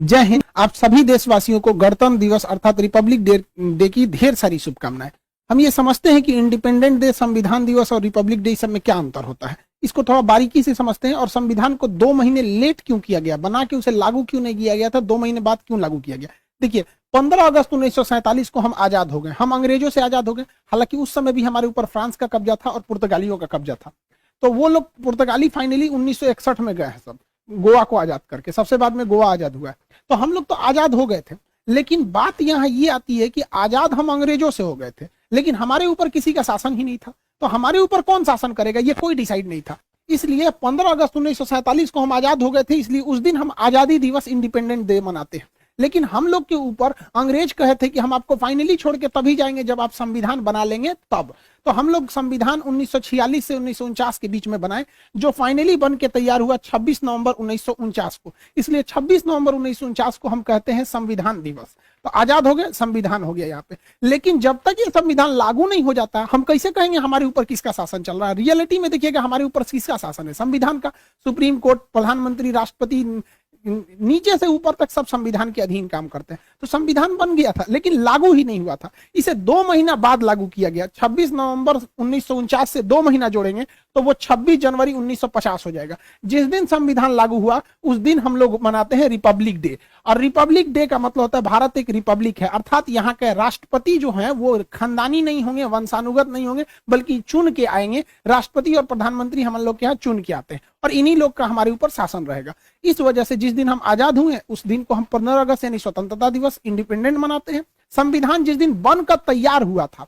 जय हिंद। आप सभी देशवासियों को गणतंत्र दिवस अर्थात रिपब्लिक डे की ढेर सारी शुभकामनाएं। हम ये समझते हैं कि इंडिपेंडेंट डे, संविधान दिवस और रिपब्लिक डे सब में क्या अंतर होता है, इसको थोड़ा बारीकी से समझते हैं। और संविधान को 2 महीने लेट क्यों किया गया, बना के उसे लागू क्यों नहीं किया गया था, 2 महीने बाद क्यों लागू किया गया। देखिए, 15 अगस्त 1947 को हम आजाद हो गए, हम अंग्रेजों से आजाद हो गए। हालांकि उस समय भी हमारे ऊपर फ्रांस का कब्जा था और पुर्तगालियों का कब्जा था। तो वो लोग पुर्तगाली फाइनली 1961 में गए हैं, सब गोवा को आजाद करके, सबसे बाद में गोवा आजाद हुआ है। तो हम लोग तो आजाद हो गए थे, लेकिन बात यहाँ ये आती है कि आजाद हम अंग्रेजों से हो गए थे, लेकिन हमारे ऊपर किसी का शासन ही नहीं था। तो हमारे ऊपर कौन शासन करेगा, ये कोई डिसाइड नहीं था। इसलिए 15 अगस्त 1947 को हम आजाद हो गए थे, इसलिए उस दिन हम आजादी दिवस, इंडिपेंडेंट डे मनाते हैं। लेकिन हम लोग के ऊपर अंग्रेज कहे थे कि हम आपको फाइनली छोड़ के तभी जाएंगे जब आप संविधान बना लेंगे तब। तो हम लोग संविधान 1946 से 1949 के बीच में बनाए, जो फाइनली बन के तैयार हुआ 26 नवंबर 1949 को। इसलिए 26 नवंबर 1949 को हम कहते हैं संविधान दिवस। तो आजाद हो गए, संविधान हो गया यहाँ पे। लेकिन जब तक ये संविधान लागू नहीं हो जाता, हम कैसे कहेंगे हमारे ऊपर किसका शासन चल रहा है। रियलिटी में देखिएगा हमारे ऊपर किसका शासन है, संविधान का। सुप्रीम कोर्ट, प्रधानमंत्री, राष्ट्रपति, नीचे से ऊपर तक सब संविधान के अधीन काम करते हैं। तो संविधान बन गया था लेकिन लागू ही नहीं हुआ था। इसे 2 महीना बाद लागू किया गया। 26 नवंबर 1949 से 2 महीना जोड़ेंगे तो वो 26 जनवरी 1950 हो जाएगा। जिस दिन संविधान लागू हुआ उस दिन हम लोग मनाते हैं रिपब्लिक डे। और रिपब्लिक डे का मतलब होता है भारत एक रिपब्लिक है, अर्थात यहाँ के राष्ट्रपति जो है वो खानदानी नहीं होंगे, वंशानुगत नहीं होंगे, बल्कि चुन के आएंगे। राष्ट्रपति और प्रधानमंत्री हम लोग के यहाँ चुन के आते हैं और इन्हीं लोग का हमारे ऊपर शासन रहेगा। इस वजह से जिस दिन हम आजाद हुए उस दिन को हम 15 अगस्त यानी स्वतंत्रता दिवस, इंडिपेंडेंट मनाते हैं। संविधान जिस दिन बनकर तैयार हुआ था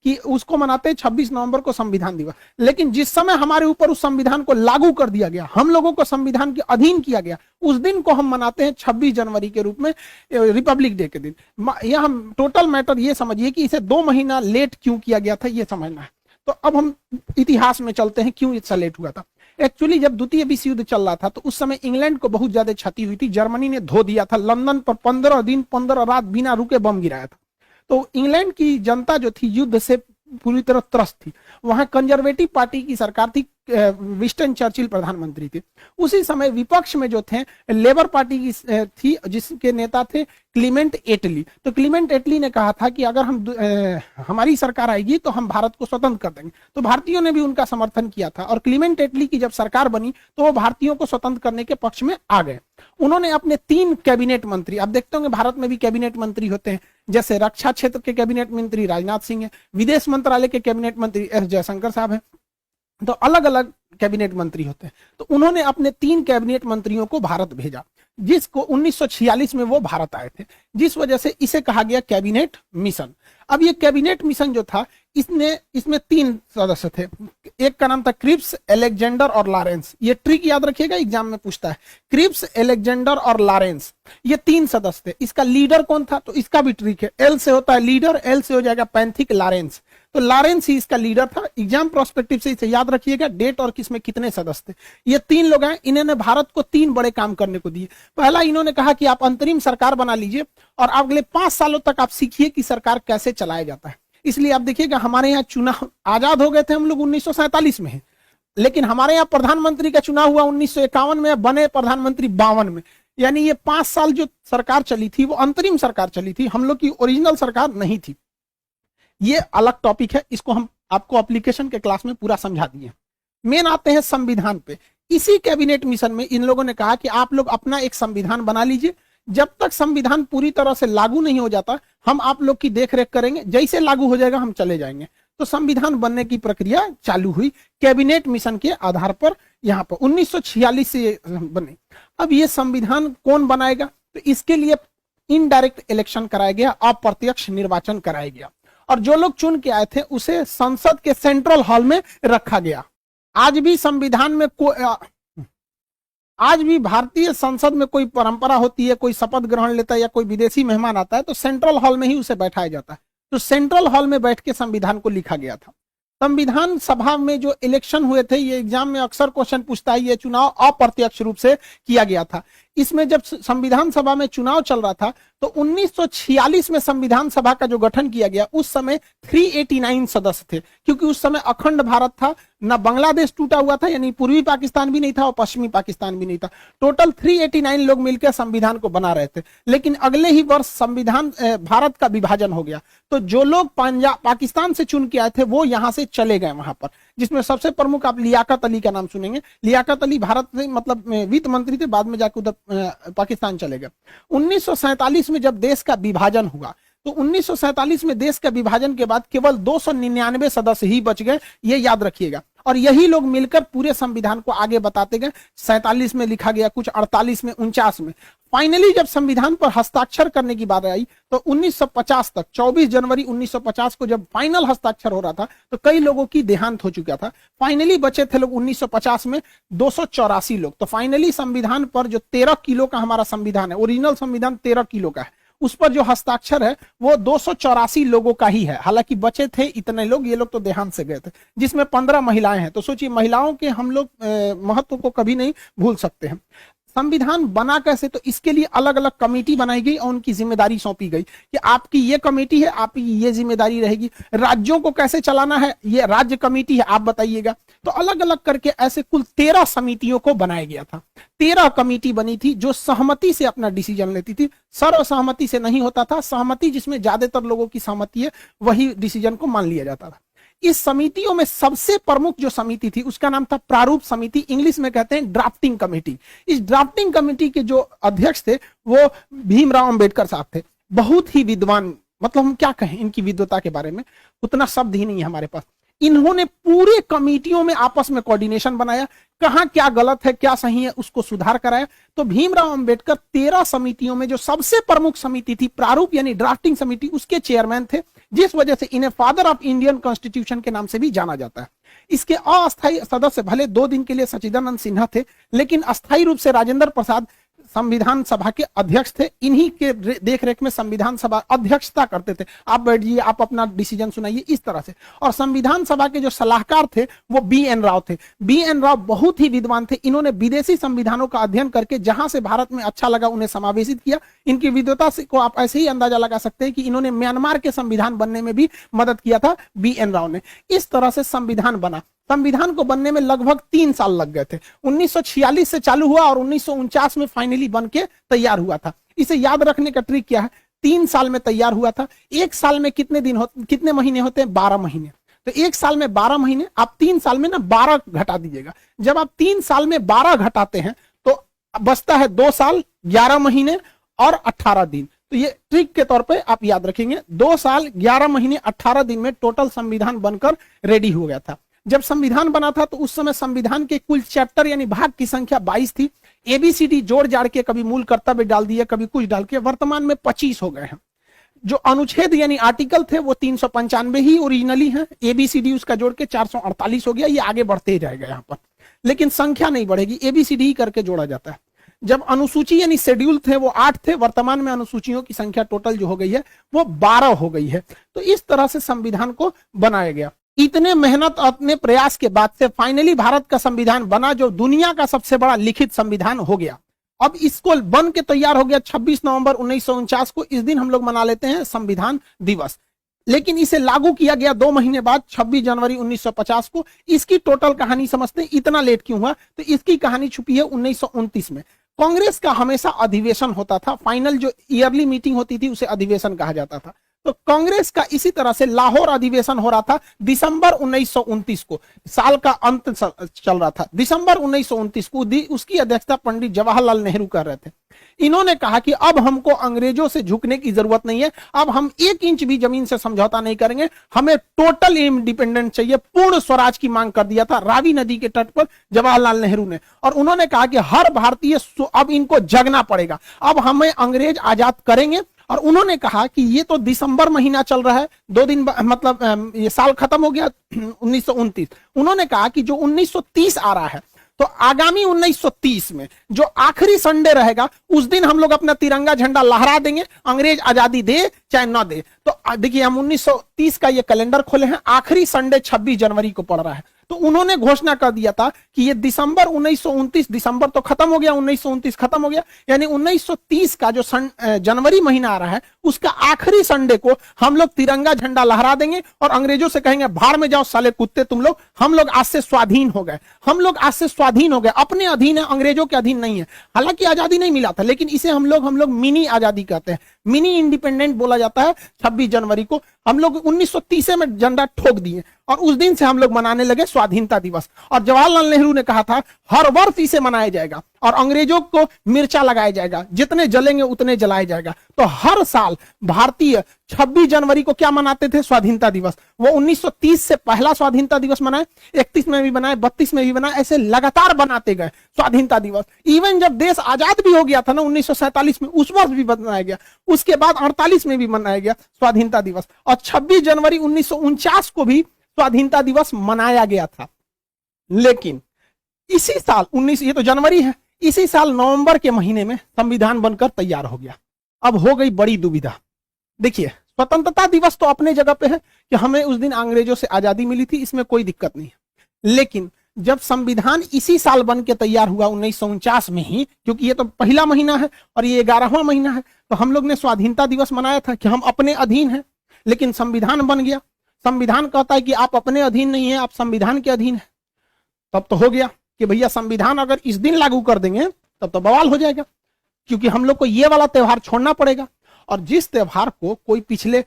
कि उसको मनाते हैं 26 नवंबर को संविधान दिवस। लेकिन जिस समय हमारे ऊपर उस संविधान को लागू कर दिया गया, हम लोगों को संविधान के अधीन किया गया, उस दिन को हम मनाते हैं 26 जनवरी के रूप में, रिपब्लिक डे के दिन। यह हम टोटल मैटर ये समझिए कि इसे 2 महीना लेट क्यों किया गया था, ये समझना है। तो अब हम इतिहास में चलते हैं, क्यों इतना लेट हुआ था। एक्चुअली जब द्वितीय विश्व युद्ध चल रहा था तो उस समय इंग्लैंड को बहुत ज्यादा क्षति हुई थी। जर्मनी ने धो दिया था, लंदन पर 15 दिन 15 रात बिना रुके बम गिराया था। तो इंग्लैंड की जनता जो थी युद्ध से पूरी तरह त्रस्त थी। वहां कंजर्वेटिव पार्टी की सरकार थी, विंस्टन चर्चिल प्रधानमंत्री थे। उसी समय विपक्ष में जो थे लेबर पार्टी की थी, जिसके नेता थे क्लीमेंट एटली। तो क्लीमेंट एटली ने कहा था कि अगर हमारी सरकार आएगी तो हम भारत को स्वतंत्र कर देंगे। तो भारतीयों ने भी उनका समर्थन किया था और क्लीमेंट एटली की जब सरकार बनी तो वो भारतीयों को स्वतंत्र करने के पक्ष में आ गए। उन्होंने अपने 3 कैबिनेट मंत्री, आप देखते होंगे भारत में भी कैबिनेट मंत्री होते हैं, जैसे रक्षा क्षेत्र के कैबिनेट मंत्री राजनाथ सिंह है, विदेश मंत्रालय के कैबिनेट मंत्री एस जयशंकर साहब हैं। तो अलग अलग कैबिनेट मंत्री होते हैं। तो उन्होंने अपने 3 कैबिनेट मंत्रियों को भारत भेजा, जिसको 1946 में वो भारत आए थे, जिस वजह से इसे कहा गया कैबिनेट मिशन। अब ये कैबिनेट मिशन जो था इसमें 3 सदस्य थे। एक का नाम था क्रिप्स, अलेक्जेंडर और लॉरेंस। ये ट्रिक याद रखिएगा, एग्जाम में पूछता है। क्रिप्स, अलेक्जेंडर और लॉरेंस, ये 3 सदस्य थे। इसका लीडर कौन था, तो इसका भी ट्रिक है। एल से होता है लीडर, एल से हो जाएगा पैंथिक, लॉरेंस। तो लॉरेंस ही इसका लीडर था। एग्जाम प्रोस्पेक्टिव से इसे याद रखिएगा, डेट और किसमें कितने सदस्य थे। ये 3 लोग हैं, इन्होंने भारत को 3 बड़े काम करने को दिए। पहला, इन्होंने कहा कि आप अंतरिम सरकार बना लीजिए और अगले 5 सालों तक आप सीखिए कि सरकार कैसे चलाया जाता है। इसलिए आप देखिएगा हमारे यहाँ चुनाव, आजाद हो गए थे हम लोग 1947 में है, लेकिन हमारे यहाँ प्रधानमंत्री का चुनाव हुआ 1951 में, बने प्रधानमंत्री 52 में। यानी ये 5 साल जो सरकार चली थी वो अंतरिम सरकार चली थी, हम लोग की ओरिजिनल सरकार नहीं थी। ये अलग टॉपिक है, इसको हम आपको एप्लीकेशन के क्लास में पूरा समझा दिए। मेन आते हैं संविधान पे। इसी कैबिनेट मिशन में इन लोगों ने कहा कि आप लोग अपना एक संविधान बना लीजिए, जब तक संविधान पूरी तरह से लागू नहीं हो जाता हम आप लोग की देखरेख करेंगे, जैसे लागू हो जाएगा हम चले जाएंगे। तो संविधान बनने की प्रक्रिया चालू हुई कैबिनेट मिशन के आधार पर। यहाँ पर 1946 से बने। अब ये संविधान कौन बनाएगा, तो इसके लिए इनडायरेक्ट इलेक्शन कराया गया, अप्रत्यक्ष निर्वाचन कराया गया और जो लोग चुन के आए थे उसे संसद के सेंट्रल हॉल में रखा गया। आज भी संविधान में आज भी भारतीय संसद में कोई परंपरा होती है, कोई शपथ ग्रहण लेता है या कोई विदेशी मेहमान आता है तो सेंट्रल हॉल में ही उसे बैठाया जाता है। तो सेंट्रल हॉल में बैठ के संविधान को लिखा गया था। संविधान सभा में जो इलेक्शन हुए थे, ये एग्जाम में अक्सर क्वेश्चन पूछता है, ये चुनाव अप्रत्यक्ष रूप से किया गया था। इसमें जब संविधान सभा में चुनाव चल रहा था तो 1946 में संविधान सभा का जो गठन किया गया, उस समय 389 सदस्य थे, क्योंकि उस समय अखंड भारत था, ना बांग्लादेश टूटा हुआ था, यानी पूर्वी पाकिस्तान भी नहीं था और पश्चिमी पाकिस्तान भी नहीं था। टोटल 389 लोग मिलकर संविधान को बना रहे थे। लेकिन अगले ही वर्ष संविधान भारत का विभाजन हो गया, तो जो लोग पंजाब पाकिस्तान से चुन के आए थे वो यहां से चले गए वहां पर, जिसमें सबसे प्रमुख आप लियाकत अली का नाम सुनेंगे। लियाकत अली भारत में मतलब वित्त मंत्री थे, बाद में जाकर उधर पाकिस्तान चले गए। 1947 में जब देश का विभाजन हुआ तो 1947 में देश का विभाजन के बाद केवल 299 सदस्य ही बच गए, ये याद रखिएगा। और यही लोग मिलकर पूरे संविधान को आगे बताते गए। 47 में लिखा गया, कुछ 48 में, 49 में। फाइनली जब संविधान पर हस्ताक्षर करने की बात आई तो 1950 तक, 24 जनवरी 1950 को जब फाइनल हस्ताक्षर हो रहा था तो कई लोगों की देहांत हो चुका था। फाइनली बचे थे लोग 1950 में 284 लोग। तो फाइनली संविधान पर जो 13 किलो का हमारा संविधान है, ओरिजिनल संविधान 13 किलो का है, उस पर जो हस्ताक्षर है वो 284 लोगों का ही है। हालांकि बचे थे इतने लोग, ये लोग तो देहांत से गए थे, जिसमें 15 महिलाएं हैं। तो सोचिए, महिलाओं के हम लोग महत्व को कभी नहीं भूल सकते हैं। संविधान बना कैसे, तो इसके लिए अलग अलग कमेटी बनाई गई और उनकी जिम्मेदारी सौंपी गई कि आपकी ये कमेटी है, आपकी ये जिम्मेदारी रहेगी। राज्यों को कैसे चलाना है, ये राज्य कमेटी है, आप बताइएगा। तो अलग अलग करके ऐसे कुल 13 समितियों को बनाया गया था। 13 कमेटी बनी थी जो सहमति से अपना डिसीजन लेती थी, सर्वसहमति से नहीं होता था। सहमति जिसमें ज्यादातर लोगों की सहमति है, वही डिसीजन को मान लिया जाता था। इस समितियों में सबसे प्रमुख जो समिति थी उसका नाम था प्रारूप समिति, इंग्लिश में कहते हैं ड्राफ्टिंग कमेटी। इस ड्राफ्टिंग कमेटी के जो अध्यक्ष थे वो भीमराव अंबेडकर साहब थे। बहुत ही विद्वान, मतलब हम क्या कहें इनकी विद्वता के बारे में, उतना शब्द ही नहीं है हमारे पास। इन्होंने पूरे कमेटियों में आपस में कोऑर्डिनेशन बनाया, कहां क्या गलत है क्या सही है उसको सुधार कराया। तो भीमराव अंबेडकर 13 समितियों में जो सबसे प्रमुख समिति थी प्रारूप यानी ड्राफ्टिंग समिति, उसके चेयरमैन थे, जिस वजह से इन्हें फादर ऑफ इंडियन कॉन्स्टिट्यूशन के नाम से भी जाना जाता है। इसके अस्थायी सदस्य भले 2 दिन के लिए सच्चिदानंद सिन्हा थे, लेकिन अस्थायी रूप से राजेंद्र प्रसाद संविधान सभा के अध्यक्ष थे। इन्हीं के देखरेख में संविधान सभा अध्यक्षता करते थे। आप बैठिए, आप अपना डिसीजन सुनाइए, इस तरह से। और संविधान सभा के जो सलाहकार थे वो बी.एन. राव थे। बी.एन. राव बहुत ही विद्वान थे। इन्होंने विदेशी संविधानों का अध्ययन करके जहां से भारत में अच्छा लगा उन्हें समावेशित किया। इनकी विद्वता से को आप ऐसे ही अंदाजा लगा सकते हैं कि इन्होंने म्यांमार के संविधान बनने में भी मदद किया था बी.एन. राव ने। इस तरह से संविधान बना। संविधान को बनने में लगभग 3 साल लग गए थे। 1946 से चालू हुआ और 1949 में फाइनली बन के तैयार हुआ था। इसे याद रखने का ट्रिक क्या है, 3 साल में तैयार हुआ था। 1 साल में कितने महीने होते हैं, 12 महीने। तो 1 साल में 12 महीने, आप 3 साल में ना 12 घटा दीजिएगा। जब आप 3 साल में 12 घटाते हैं तो बचता है 2 साल 11 महीने और 18 दिन। तो ये ट्रिक के तौर पे आप याद रखेंगे। 2 साल 11 महीने 18 दिन में टोटल संविधान बनकर रेडी हो गया था। जब संविधान बना था तो उस समय संविधान के कुल चैप्टर यानी भाग की संख्या 22 थी। एबीसीडी जोड़ जाड़ के कभी मूल कर्तव्य डाल दिए, कभी कुछ डाल के वर्तमान में 25 हो गए हैं। जो अनुच्छेद यानी आर्टिकल थे वो 395 ही ओरिजिनली हैं। एबीसीडी उसका जोड़ के 448 हो गया। ये आगे बढ़ते ही जाएगा यहाँ पर, लेकिन संख्या नहीं बढ़ेगी, एबीसीडी ही करके जोड़ा जाता है। जब अनुसूची यानी शेड्यूल थे वो 8 थे। वर्तमान में अनुसूचियों की संख्या टोटल जो हो गई है वो 12 हो गई है। तो इस तरह से संविधान को बनाया गया। इतने मेहनत अपने प्रयास के बाद से फाइनली भारत का संविधान बना, जो दुनिया का सबसे बड़ा लिखित संविधान हो गया। अब इसको बन के तैयार हो गया 26 नवंबर 1949 को। इस दिन हम लोग मना लेते हैं संविधान दिवस। लेकिन इसे लागू किया गया 2 महीने बाद 26 जनवरी 1950 को। इसकी टोटल कहानी समझते हैं, इतना लेट क्यों हुआ, तो इसकी कहानी छुपी है 1929 में। कांग्रेस का हमेशा अधिवेशन होता था। फाइनल जो ईयरली मीटिंग होती थी उसे अधिवेशन कहा जाता था। तो कांग्रेस का इसी तरह से लाहौर अधिवेशन हो रहा था दिसंबर 1929 को। साल का अंत चल रहा था। दिसंबर 1929 को उसकी अध्यक्षता पंडित जवाहरलाल नेहरू कर रहे थे। इन्होंने कहा कि अब हमको अंग्रेजों से झुकने की जरूरत नहीं है, अब हम 1 इंच भी जमीन से समझौता नहीं करेंगे, हमें टोटल इंडिपेंडेंट चाहिए। पूर्ण स्वराज की मांग कर दिया था रावी नदी के तट पर जवाहरलाल नेहरू ने। और उन्होंने कहा कि हर भारतीय अब इनको जगना पड़ेगा, अब हमें अंग्रेज आजाद करेंगे। और उन्होंने कहा कि ये तो दिसंबर महीना चल रहा है, 2 दिन मतलब ये साल खत्म हो गया 1929। उन्होंने कहा कि जो 1930 आ रहा है तो आगामी 1930 में जो आखिरी संडे रहेगा उस दिन हम लोग अपना तिरंगा झंडा लहरा देंगे, अंग्रेज आजादी दे चाहे ना दे। तो देखिए हम 1930 का ये कैलेंडर खोले हैं, आखिरी संडे 26 जनवरी को पड़ रहा है। तो उन्होंने घोषणा कर दिया था कि ये दिसंबर 1929, दिसंबर तो खत्म हो गया, 1929 खत्म हो गया, यानी 1930 का जो जनवरी महीना आ रहा है उसका आखिरी संडे को हम लोग तिरंगा झंडा लहरा देंगे और अंग्रेजों से कहेंगे भाड़ में जाओ साले कुत्ते तुम लोग, हम लोग आज से स्वाधीन हो गए, हम लोग आज से स्वाधीन हो गए, अपने अधीन है, अंग्रेजों के अधीन नहीं है। हालांकि आजादी नहीं मिला था, लेकिन इसे हम लोग मिनी आजादी कहते हैं, मिनी इंडिपेंडेंट बोला जाता है। 26 जनवरी को हम लोग 1930 में झंडा ठोक दिए और उस दिन से हम लोग मनाने लगे स्वाधीनता दिवस। और जवाहरलाल नेहरू ने कहा था हर वर्ष इसे मनाया जाएगा और अंग्रेजों को मिर्चा लगाया जाएगा, जितने जलेंगे उतने जलाया जाएगा। तो हर साल भारतीय 26 जनवरी को क्या मनाते थे? स्वाधीनता दिवस। वो 1930 से पहला स्वाधीनता दिवस मनाए, 31 में भी बनाए, 32 में भी बनाए, ऐसे लगातार बनाते गए स्वाधीनता दिवस। इवन जब देश आजाद भी हो गया था ना 1947 में, उस वर्ष भी बनाया गया, उसके बाद 48 में भी मनाया गया स्वाधीनता दिवस, और 26 जनवरी 1949 को भी स्वाधीनता दिवस मनाया गया था। लेकिन इसी साल 19, ये तो जनवरी है, इसी साल नवंबर के महीने में संविधान बनकर तैयार हो गया। अब हो गई बड़ी दुविधा। देखिए, स्वतंत्रता दिवस तो अपने जगह पे है कि हमें उस दिन अंग्रेजों से आजादी मिली थी, इसमें कोई दिक्कत नहीं है। लेकिन जब संविधान इसी साल बन के तैयार हुआ 1949 में ही, क्योंकि ये तो पहला महीना है और ये 11वां महीना है, तो हम लोग ने स्वाधीनता दिवस मनाया था कि हम अपने अधीन हैं। लेकिन संविधान बन गया, संविधान कहता है कि आप अपने अधीन नहीं है, आप संविधान के अधीन है। तब तो हो गया कि भैया संविधान अगर इस दिन लागू कर देंगे तब तो बवाल हो जाएगा, क्योंकि हम लोग को ये वाला त्योहार छोड़ना पड़ेगा। और जिस त्योहार को कोई पिछले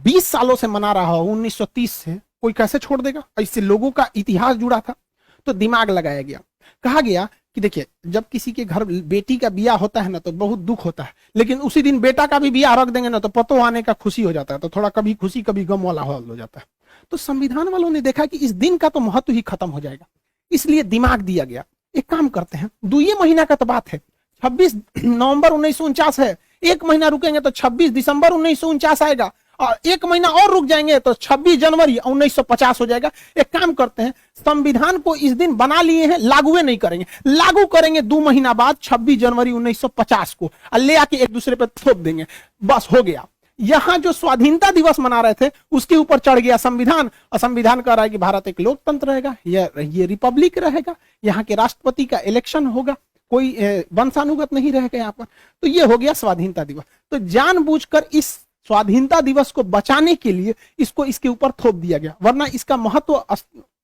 20 सालों से मना रहा हो 1930 से, कोई कैसे छोड़ देगा? इससे लोगों का इतिहास जुड़ा था। तो दिमाग लगाया गया, कहा गया कि देखिए, जब किसी के घर बेटी का बियाह होता है ना तो बहुत दुख होता है, लेकिन उसी दिन बेटा का भी बियाह रख देंगे ना तो पतो आने का खुशी हो जाता है, तो थोड़ा कभी खुशी कभी गम वाला हाल हो जाता है। तो संविधान वालों ने देखा कि इस दिन का तो महत्व ही खत्म हो जाएगा, इसलिए दिमाग दिया गया, एक काम करते हैं, 2 महीना का तो बात है, 26 नवंबर 1949 है, एक महीना रुकेंगे तो 26 दिसंबर 1949 आएगा, और एक महीना और रुक जाएंगे तो 26 जनवरी 1950 हो जाएगा। एक काम करते हैं, संविधान को इस दिन बना लिए हैं, लागू नहीं करेंगे, लागू करेंगे 2 महीना बाद 26 जनवरी 1950 को, और ले आके एक दूसरे पे थोप देंगे, बस हो गया। यहां जो स्वाधीनता दिवस मना रहे थे उसके ऊपर चढ़ गया संविधान, और संविधान कह रहा है कि भारत एक लोकतंत्र रहेगा, ये रिपब्लिक रहेगा, यहाँ के राष्ट्रपति का इलेक्शन होगा, कोई वंशानुगत नहीं रहेगा यहाँ पर। तो ये हो गया स्वाधीनता दिवस। तो जानबूझकर इस स्वाधीनता दिवस को बचाने के लिए इसको इसके ऊपर थोप दिया गया, वरना इसका महत्व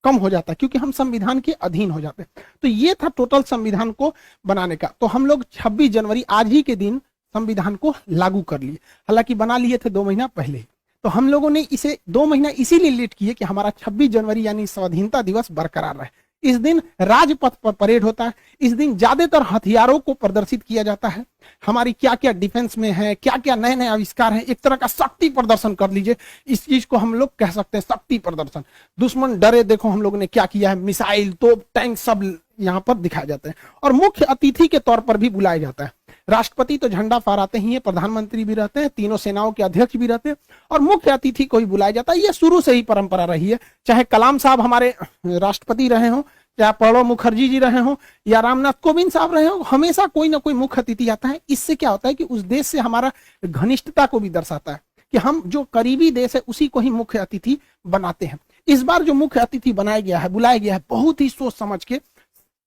कम हो जाता है, क्योंकि हम संविधान के अधीन हो जाते। तो ये था टोटल संविधान को बनाने का। तो हम लोग 26 जनवरी आज ही के दिन संविधान को लागू कर लिए, हालांकि बना लिए थे 2 महीना पहले ही। तो हम लोगों ने इसे 2 महीना इसीलिए लेट किए कि हमारा 26 जनवरी यानी स्वाधीनता दिवस बरकरार रहे। इस दिन राजपथ पर परेड होता है, इस दिन ज्यादातर हथियारों को प्रदर्शित किया जाता है, हमारी क्या क्या डिफेंस में है, क्या क्या नए नए आविष्कार है, एक तरह का शक्ति प्रदर्शन कर लीजिए, इस चीज को हम लोग कह सकते हैं शक्ति प्रदर्शन। दुश्मन डरे, देखो हम लोगों ने क्या किया है, मिसाइल, तोप, टैंक सब यहाँ पर दिखाए जाते हैं। और मुख्य अतिथि के तौर पर भी बुलाया जाता है। राष्ट्रपति तो झंडा फहराते ही है, प्रधानमंत्री भी रहते हैं, तीनों सेनाओं के अध्यक्ष भी रहते हैं, और मुख्य अतिथि को भी बुलाया जाता है। ये शुरू से ही परंपरा रही है, चाहे कलाम साहब हमारे राष्ट्रपति रहे हों, चाहे प्रणब मुखर्जी जी रहे हों, या रामनाथ कोविंद साहब रहे हों, हमेशा कोई ना कोई मुख्य अतिथि आता है। इससे क्या होता है कि उस देश से हमारा घनिष्ठता को भी दर्शाता है कि हम जो करीबी देश है उसी को ही मुख्य अतिथि बनाते हैं। इस बार जो मुख्य अतिथि बनाया गया है, बुलाया गया है, बहुत ही सोच समझ के,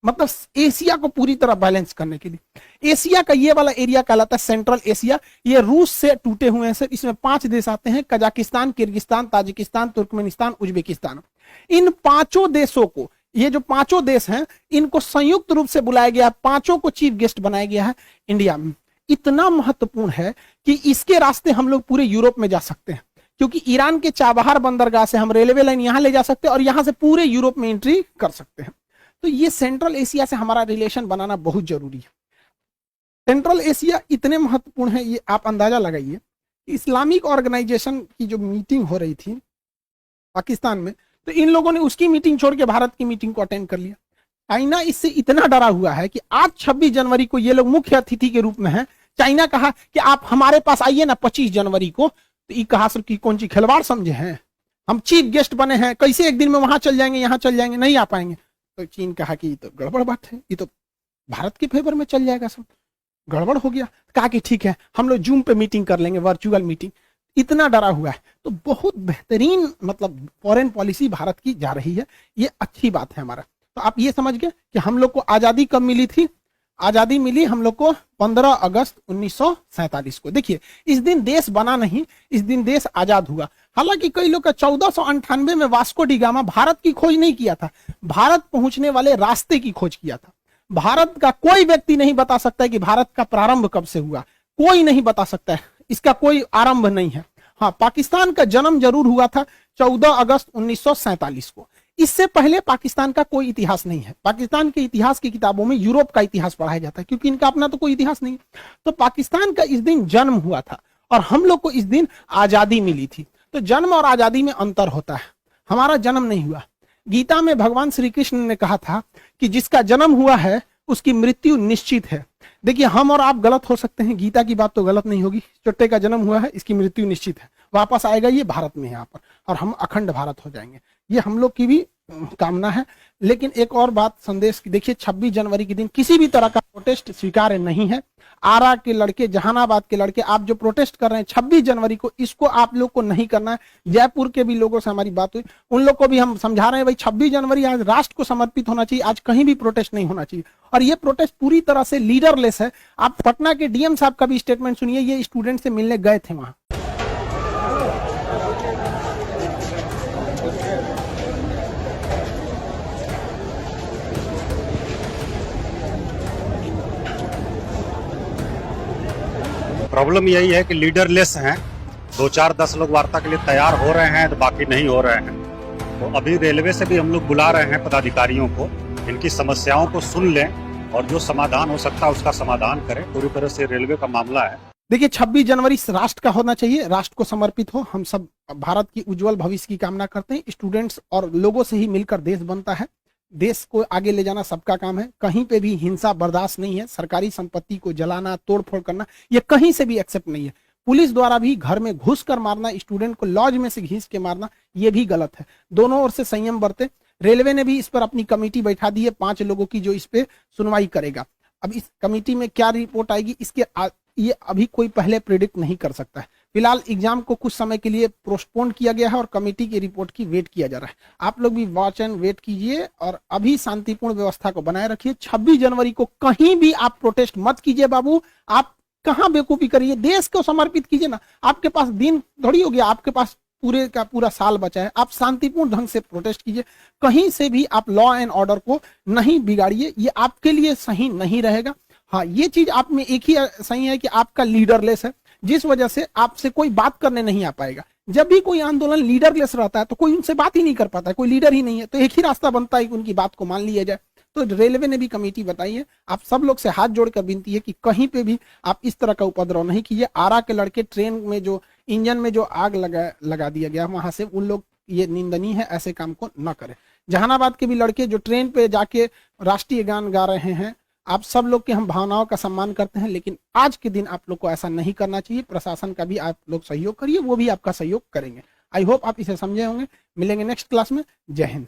मतलब एशिया को पूरी तरह बैलेंस करने के लिए। एशिया का ये वाला एरिया कहलाता है सेंट्रल एशिया, ये रूस से टूटे हुए हैं सर। इसमें 5 देश आते हैं, Kazakhstan, Kyrgyzstan, Tajikistan, Turkmenistan, Uzbekistan. इन 5 देशों को, ये जो 5 देश हैं, इनको संयुक्त रूप से बुलाया गया, 5 को चीफ गेस्ट बनाया गया है इंडिया में। इतना महत्वपूर्ण है कि इसके रास्ते हम लोग पूरे यूरोप में जा सकते हैं, क्योंकि ईरान के चाबहार बंदरगाह से हम रेलवे लाइन यहां ले जा सकते हैं और यहां से पूरे यूरोप में एंट्री कर सकते हैं। तो ये सेंट्रल एशिया से हमारा रिलेशन बनाना बहुत जरूरी है। सेंट्रल एशिया इतने महत्वपूर्ण है, ये आप अंदाजा लगाइए। इस्लामिक ऑर्गेनाइजेशन की जो मीटिंग हो रही थी पाकिस्तान में, तो इन लोगों ने उसकी मीटिंग छोड़ के भारत की मीटिंग को अटेंड कर लिया। चाइना इससे इतना डरा हुआ है कि आज 26 जनवरी को ये लोग मुख्य अतिथि के रूप में हैं। चाइना कहा कि आप हमारे पास आइए ना 25 जनवरी को, तो ये कहा सर की कौन सी खिलवाड़ समझे हैं, हम चीफ गेस्ट बने हैं, कैसे एक दिन में वहां चल जाएंगे, यहाँ चल जाएंगे, नहीं आ पाएंगे। तो चीन कहा कि ये तो गड़बड़ बात है, ये तो भारत के फेवर में चल जाएगा, सब गड़बड़ हो गया। कहा कि ठीक है, हम लोग जूम पे मीटिंग कर लेंगे, वर्चुअल मीटिंग। इतना डरा हुआ है। तो बहुत बेहतरीन मतलब फॉरेन पॉलिसी भारत की जा रही है, ये अच्छी बात है हमारा। तो आप ये समझ गए कि हम लोग को आजादी कब मिली थी। आजादी मिली हम लोग को 15 अगस्त 1947 को। देखिए इस दिन देश बना नहीं, इस दिन देश आजाद हुआ। हालांकि कई लोग का 1498 में वास्को डी गामा भारत की खोज नहीं किया था, भारत पहुंचने वाले रास्ते की खोज किया था। भारत का कोई व्यक्ति नहीं बता सकता है कि भारत का प्रारंभ कब से हुआ, कोई नहीं बता सकता है, इसका कोई आरंभ नहीं है। हाँ, पाकिस्तान का जन्म जरूर हुआ था 14 अगस्त 1947 को। इससे पहले पाकिस्तान का कोई इतिहास नहीं है। पाकिस्तान के इतिहास की किताबों में यूरोप का इतिहास पढ़ाया जाता है, क्योंकि इनका अपना तो कोई इतिहास नहीं है। तो पाकिस्तान का इस दिन जन्म हुआ था और हम लोग को इस दिन आजादी मिली थी। तो जन्म और आजादी में अंतर होता है। हमारा जन्म नहीं हुआ। गीता में भगवान श्री कृष्ण ने कहा था कि जिसका जन्म हुआ है उसकी मृत्यु निश्चित है। देखिए हम और आप गलत हो सकते हैं, गीता की बात तो गलत नहीं होगी। चुट्टे का जन्म हुआ है, इसकी मृत्यु निश्चित है, वापस आएगा ये भारत में यहाँ पर, और हम अखंड भारत हो जाएंगे। ये हम लोग की भी कामना है। लेकिन एक और बात संदेश की, देखिए 26 जनवरी के दिन किसी भी तरह का प्रोटेस्ट स्वीकार्य नहीं है। आरा के लड़के, जहानाबाद के लड़के, आप जो प्रोटेस्ट कर रहे हैं 26 जनवरी को, इसको आप लोग को नहीं करना है। जयपुर के भी लोगों से हमारी बात हुई, उन लोग को भी हम समझा रहे हैं भाई 26 जनवरी आज राष्ट्र को समर्पित होना चाहिए, आज कहीं भी प्रोटेस्ट नहीं होना चाहिए। और ये प्रोटेस्ट पूरी तरह से लीडरलेस है। आप पटना के डीएम साहब का भी स्टेटमेंट सुनिए, ये स्टूडेंट से मिलने गए थे वहां। प्रॉब्लम यही है कि लीडरलेस हैं। 2-4-10 लोग वार्ता के लिए तैयार हो रहे हैं तो बाकी नहीं हो रहे हैं। तो अभी रेलवे से भी हम लोग बुला रहे हैं पदाधिकारियों को, इनकी समस्याओं को सुन लें और जो समाधान हो सकता है उसका समाधान करें। पूरी तरह से रेलवे का मामला है। देखिए 26 जनवरी राष्ट्र का होना चाहिए, राष्ट्र को समर्पित हो। हम सब भारत की उज्जवल भविष्य की कामना करते हैं। स्टूडेंट्स और लोगों से ही मिलकर देश बनता है। देश को आगे ले जाना सबका काम है। कहीं पे भी हिंसा बर्दाश्त नहीं है। सरकारी संपत्ति को जलाना, तोड़फोड़ करना, ये कहीं से भी एक्सेप्ट नहीं है। पुलिस द्वारा भी घर में घुस कर मारना, स्टूडेंट को लॉज में से घींच के मारना, ये भी गलत है। दोनों ओर से संयम बरते। रेलवे ने भी इस पर अपनी कमेटी बैठा दी है 5 लोगों की, जो इस पे सुनवाई करेगा। अब इस कमेटी में क्या रिपोर्ट आएगी, इसके ये अभी कोई पहले प्रिडिक्ट नहीं कर सकता है। फिलहाल एग्जाम को कुछ समय के लिए पोस्टपोन किया गया है और कमेटी की रिपोर्ट की वेट किया जा रहा है। आप लोग भी वॉच एंड वेट कीजिए और अभी शांतिपूर्ण व्यवस्था को बनाए रखिए। 26 जनवरी को कहीं भी आप प्रोटेस्ट मत कीजिए बाबू। आप कहाँ बेवकूफी करिए, देश को समर्पित कीजिए ना। आपके पास दिन थोड़ी हो गया, आपके पास पूरे का पूरा साल बचा है। आप शांतिपूर्ण ढंग से प्रोटेस्ट कीजिए। कहीं से भी आप लॉ एंड ऑर्डर को नहीं बिगाड़िए, ये आपके लिए सही नहीं रहेगा। हाँ, ये चीज आप में एक ही सही है कि आपका लीडरलेस है, जिस वजह से आपसे कोई बात करने नहीं आ पाएगा। जब भी कोई आंदोलन लीडरलेस रहता है तो कोई उनसे बात ही नहीं कर पाता है, कोई लीडर ही नहीं है। तो एक ही रास्ता बनता है कि उनकी बात को मान लिया जाए। तो रेलवे ने भी कमेटी बताई है। आप सब लोग से हाथ जोड़कर विनती है कि कहीं पे भी आप इस तरह का उपद्रव नहीं कीजिए। आरा के लड़के ट्रेन में जो इंजन में जो आग लगा दिया गया वहां से, उन लोग, ये निंदनीय है, ऐसे काम को न करें। जहानाबाद के भी लड़के जो ट्रेन पे जाके राष्ट्रीय गान गा रहे हैं, आप सब लोग के हम भावनाओं का सम्मान करते हैं, लेकिन आज के दिन आप लोग को ऐसा नहीं करना चाहिए। प्रशासन का भी आप लोग सहयोग करिए, वो भी आपका सहयोग करेंगे। आई होप आप इसे समझे होंगे। मिलेंगे नेक्स्ट क्लास में। जय हिंद।